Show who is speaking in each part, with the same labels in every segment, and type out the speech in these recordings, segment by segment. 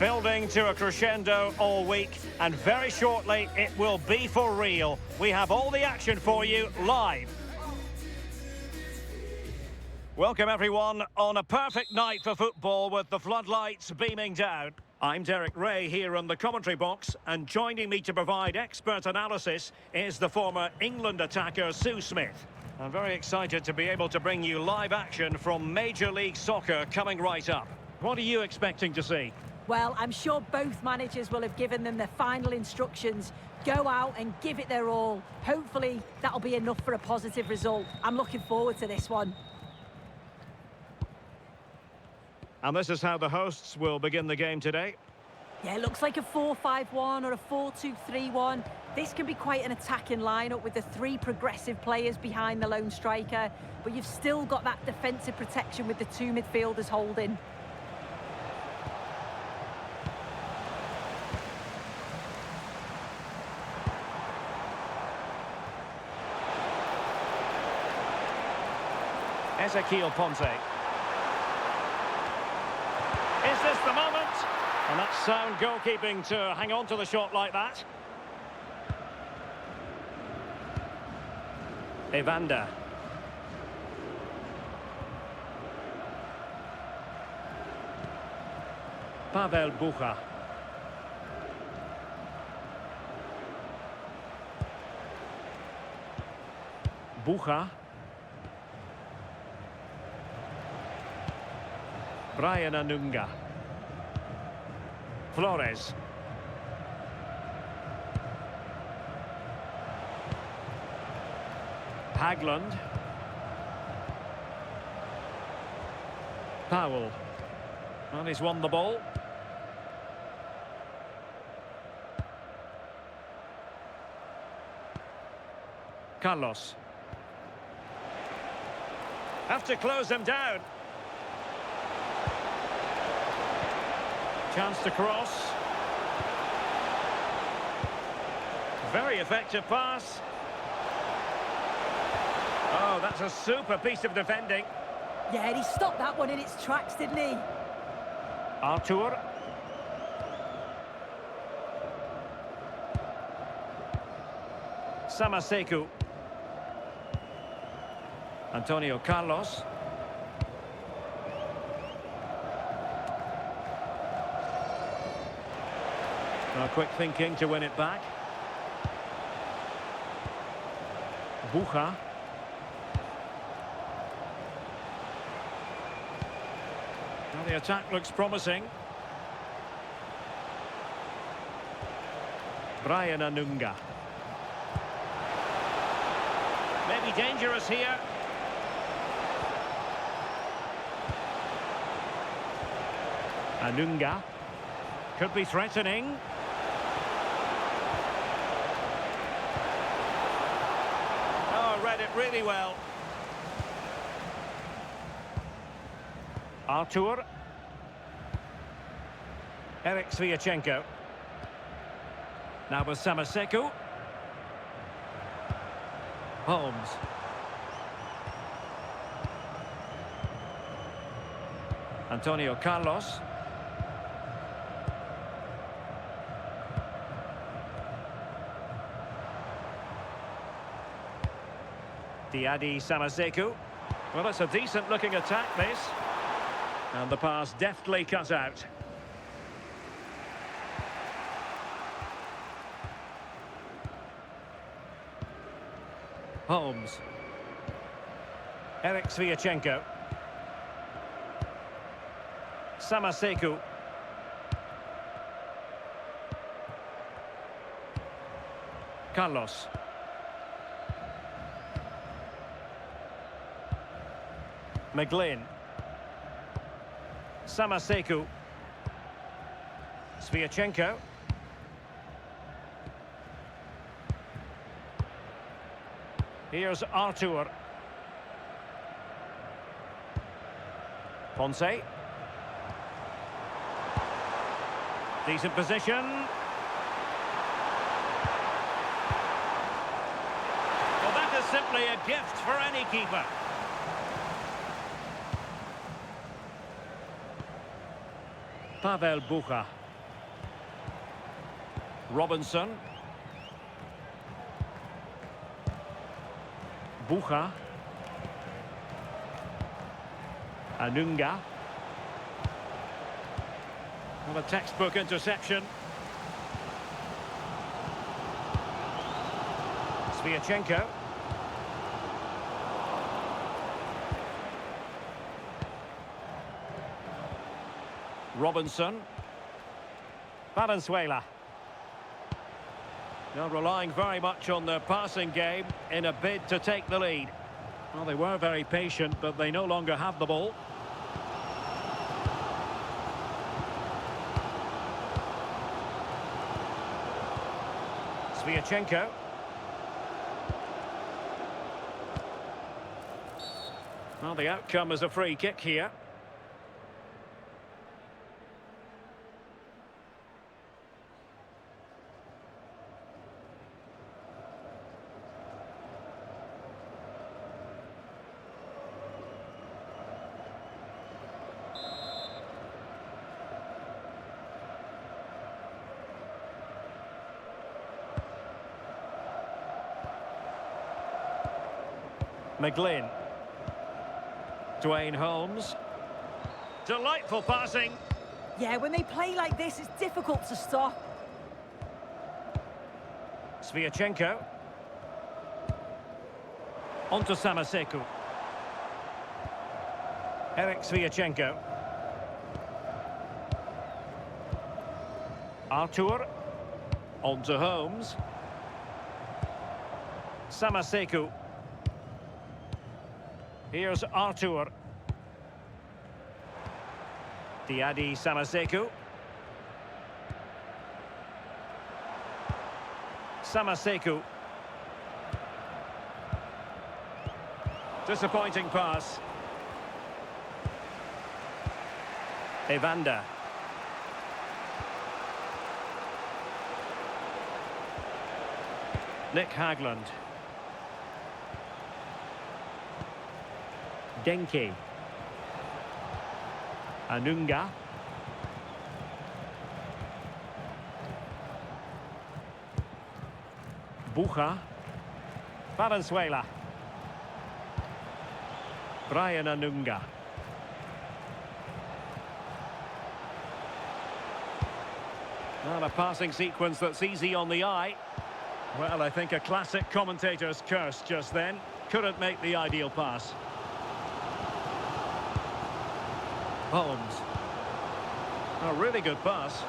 Speaker 1: Building to a crescendo all week, and very shortly it will be for real. We have all the action for you live. Welcome everyone on a perfect night for football with the floodlights beaming down. I'm Derek Ray here in the commentary box, and joining me to provide expert analysis is the former England attacker Sue Smith. I'm very excited to be able to bring you live action from Major League Soccer coming right up. What are you expecting to see?
Speaker 2: Well, I'm sure both managers will have given them their final instructions. Go out and give it their all. Hopefully that'll be enough for a positive result. I'm looking forward to this one.
Speaker 1: And this is how the hosts will begin the game today.
Speaker 2: Yeah, it looks like a 4-5-1 or a 4-2-3-1. This can be quite an attacking lineup with the three progressive players behind the lone striker, but you've still got that defensive protection with the two midfielders holding.
Speaker 1: Ezequiel Ponte. Is this the moment? And that's sound goalkeeping to hang on to the shot like that. Evander. Pavel Bucha. Bucha. Brian Anunga. Flores. Hagland. Powell. Well, he's won the ball. Carlos. Have to close them down. Chance to cross. Very effective pass. Oh, that's a super piece of defending.
Speaker 2: Yeah, and he stopped that one in its tracks, didn't he?
Speaker 1: Artur. Samaseku. Antonio Carlos. Quick thinking to win it back. Bucha. Well, the attack looks promising. Brian Anunga. Maybe dangerous here. Anunga. Could be threatening. Read it really well. Artur. Eric Sviatchenko. Now with Samaseku. Holmes. Antonio Carlos. Diadi Samaseku. Well, it's a decent-looking attack, this. And the pass deftly cut out. Holmes. Eric Sviatchenko. Samaseku. Carlos. McGlynn. Samaseku. Sviatchenko. Here's Artur. Ponce. Decent position. Well, that is simply a gift for any keeper. Pavel Bucha. Robinson. Bucha. Anunga. Well, a textbook interception. Sviatchenko. Robinson. Valenzuela. Now relying very much on their passing game in a bid to take the lead. Well, they were very patient, but they no longer have the ball. Sviatchenko. Well, the outcome is a free kick here. McGlynn. Dwayne Holmes. Delightful passing.
Speaker 2: Yeah, when they play like this, it's difficult to stop.
Speaker 1: Sviatchenko. On to Samaseku. Eric Sviatchenko. Artur. On to Holmes. Samaseku. Here's Artur. Diadi Samaseku. Samaseku. Disappointing pass. Evander. Nick Hagland. Denke. Anunga. Bucha. Valenzuela. Brian Anunga. Well, a passing sequence that's easy on the eye. Well, I think a classic commentator's curse just then. Couldn't make the ideal pass. Holmes. A really good pass.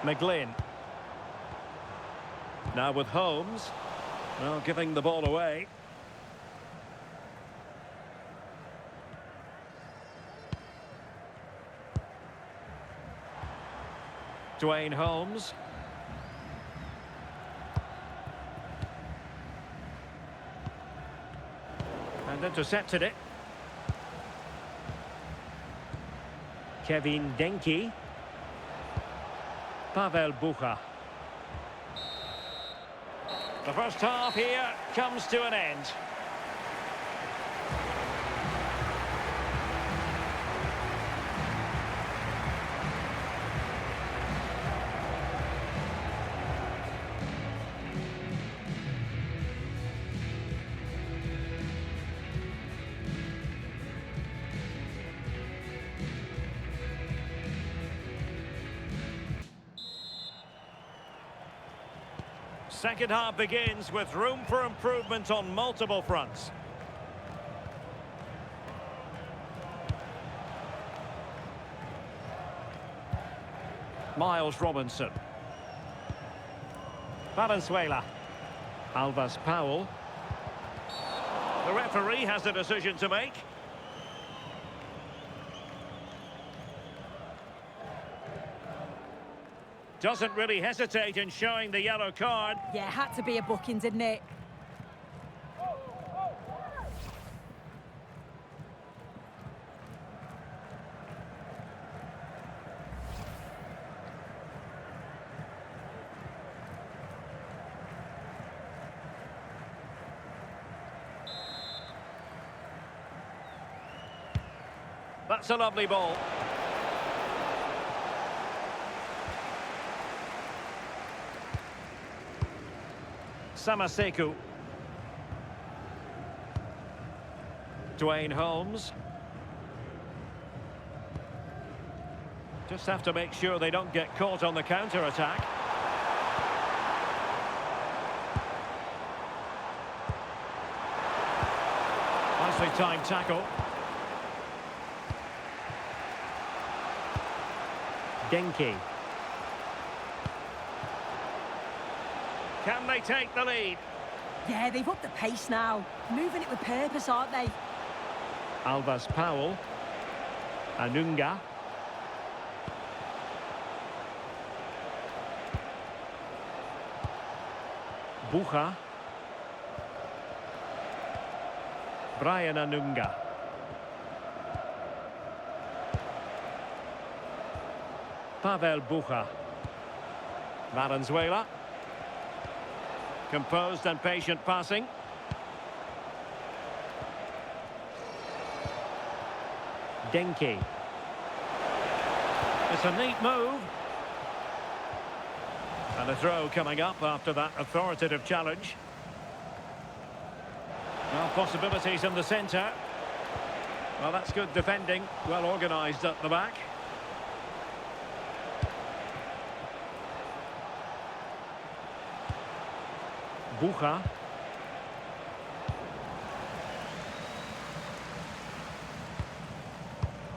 Speaker 1: McGlynn. Now with Holmes. Well, giving the ball away. Dwayne Holmes. And intercepted it. Kevin Denke. Pavel Bucha. The first half here comes to an end. Second half begins with room for improvement on multiple fronts. Miles Robinson. Valenzuela. Alvas Powell. The referee has a decision to make. Doesn't really hesitate in showing the yellow card.
Speaker 2: Yeah, had to be a booking, didn't it?
Speaker 1: that's a lovely ball. Samaseku. Dwayne Holmes. Just have to make sure they don't get caught on the counter-attack. Nicely timed tackle. Denki. Can they take the lead?
Speaker 2: Yeah, they've upped the pace now. Moving it with purpose, aren't they?
Speaker 1: Alvas Powell. Anunga. Bucha. Brian Anunga. Pavel Bucha. Valenzuela. Composed and patient passing. Denki. It's a neat move. And a throw coming up after that authoritative challenge. Well, possibilities in the centre. Well, that's good defending. Well organised at the back. Bucha.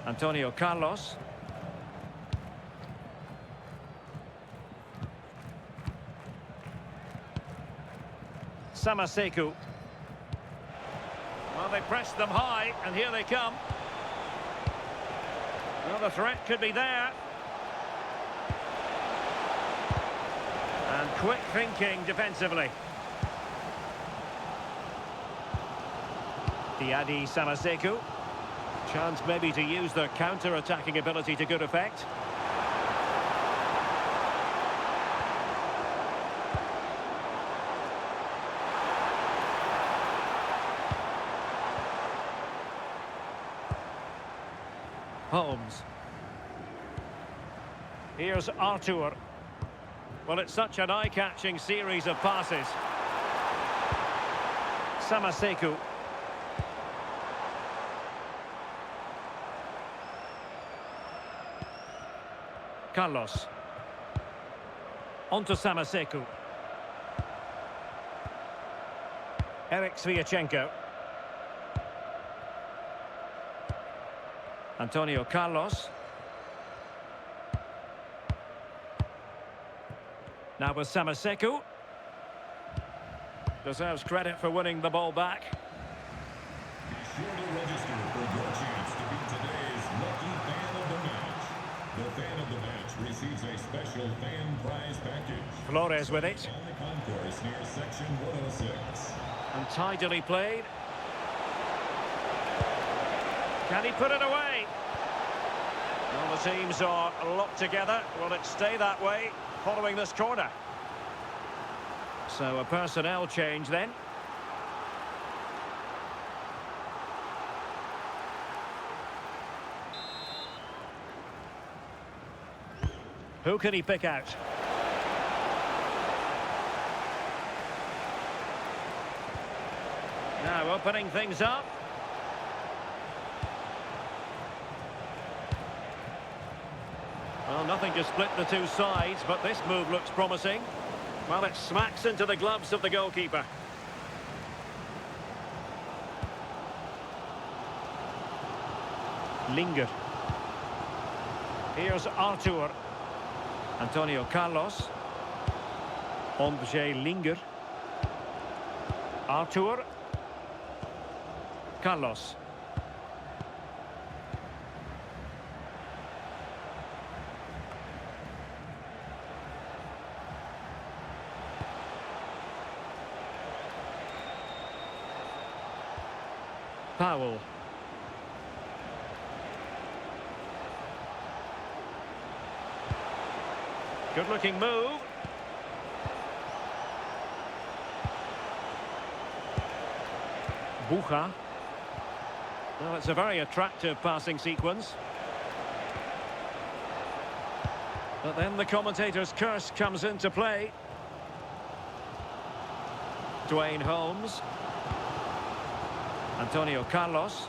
Speaker 1: Antonio Carlos. Samaseku. Well, they pressed them high, and here they come. Well, the threat could be there. And quick thinking defensively. Diadi Samaseku. Chance maybe to use their counter-attacking ability to good effect. Holmes. Here's Artur. Well, it's such an eye-catching series of passes. Samaseku. Carlos. On to Samaseku. Eric Sviatchenko. Antonio Carlos. Now with Samaseku. Deserves credit for winning the ball back.
Speaker 3: Be sure to register for your chance to be today's lucky fan of the match. The fan of the match receives a special fan prize package.
Speaker 1: Flores with it.
Speaker 3: On the concourse near section 106.
Speaker 1: And tidily played. Can he put it away? Well, the teams are locked together. Will it stay that way following this corner? So a personnel change then. Who can he pick out? Now opening things up. Well, nothing to split the two sides, but this move looks promising. Well, it smacks into the gloves of the goalkeeper. Linger. Here's Artur. Antonio Carlos. Ondřej Linger. Artur. Carlos. Powell. Good-looking move. Bucha. Well, it's a very attractive passing sequence. But then the commentator's curse comes into play. Dwayne Holmes. Antonio Carlos.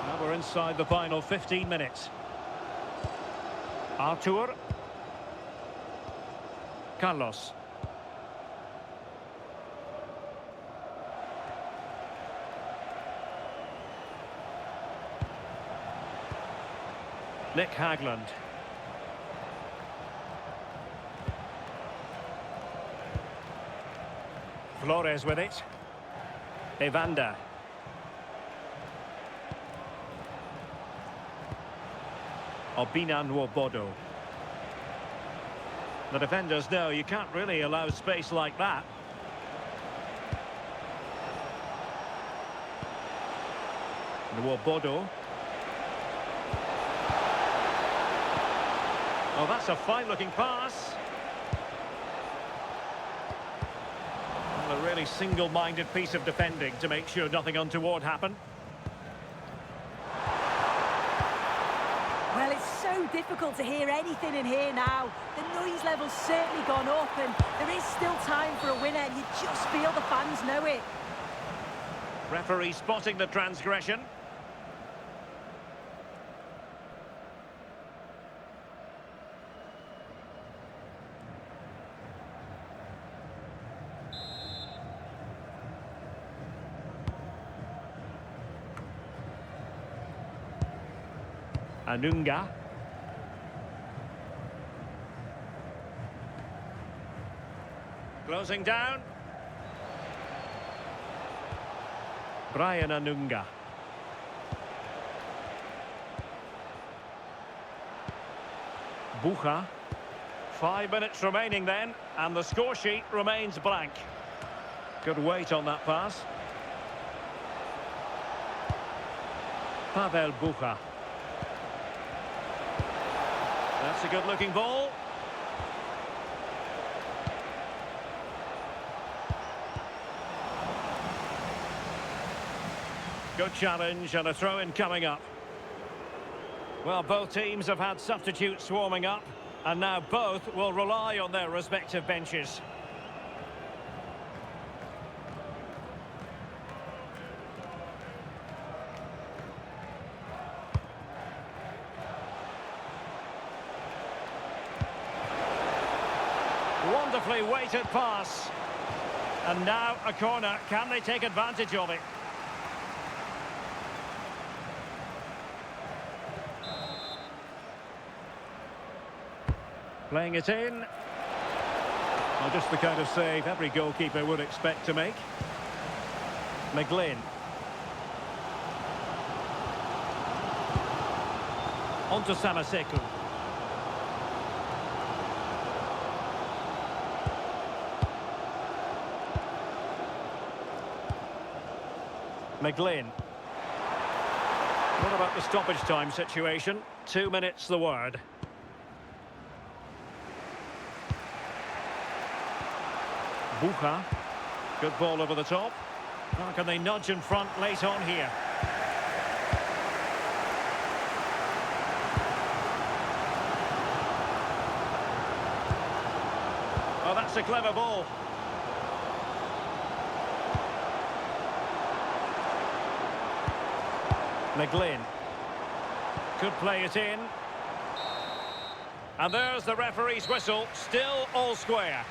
Speaker 1: Now we're inside the final 15 minutes. Artur. Carlos. Nick Hagland. Flores with it. Evander. Obinan Nwobodo. The defenders know you can't really allow space like that. Nwobodo. Oh, that's a fine-looking pass. And a really single-minded piece of defending to make sure nothing untoward happened.
Speaker 2: Well, it's so difficult to hear anything in here now. The noise level's certainly gone up, and there is still time for a winner, and you just feel the fans know it.
Speaker 1: Referee spotting the transgression. Anunga. Closing down. Brian Anunga. Bucha. 5 minutes remaining then, and the score sheet remains blank. Good weight on that pass. Pavel Bucha. That's a good-looking ball. Good challenge and a throw-in coming up. Well, both teams have had substitutes warming up, and now both will rely on their respective benches. Wonderfully weighted pass. And now a corner. Can they take advantage of it? Playing it in. Well, just the kind of save every goalkeeper would expect to make. McGlynn. On to Samaseku. McGlynn. What about the stoppage time situation? 2 minutes the word. Bucha. Good ball over the top. How can they nudge in front late on here? Oh, that's a clever ball. McGlynn could play it in. And there's the referee's whistle, still all square.